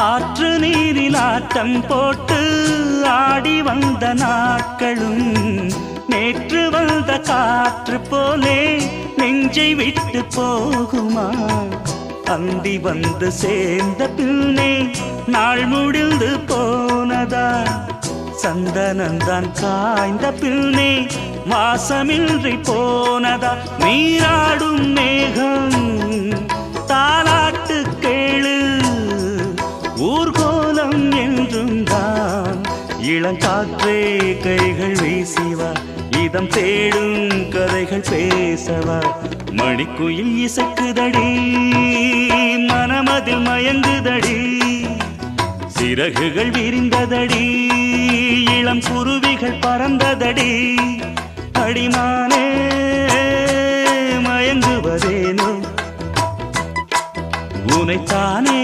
ஆற்று நீரில் ஆட்டம் போட்டு ஆடி வந்த நாட்களும் நேற்று வந்த காற்று போலே நெஞ்சை விட்டு போகுமா? அந்தி வந்து சேர்ந்த பின்னே நாள் முடிந்து போனதா? சந்தனந்தான் காய்ந்த பின்னே வாசமின்றி போனதா? நீராடும் மேகம் தாலாட்டு கேளு, ஊர்கோலம் என்றும் தான். இளங்காற்றே கைகள் வீசிவா, இதம் தேடும் கதைகள் பேசவா. மணிக்குயில் இசைக்குதடி, மனமதில் மயங்குதடி. சிறகுகள் விரிந்ததடி, இளம் குருவிகள் பறந்ததடி. அடிமானே மயங்குவதேனோ உனைத்தானே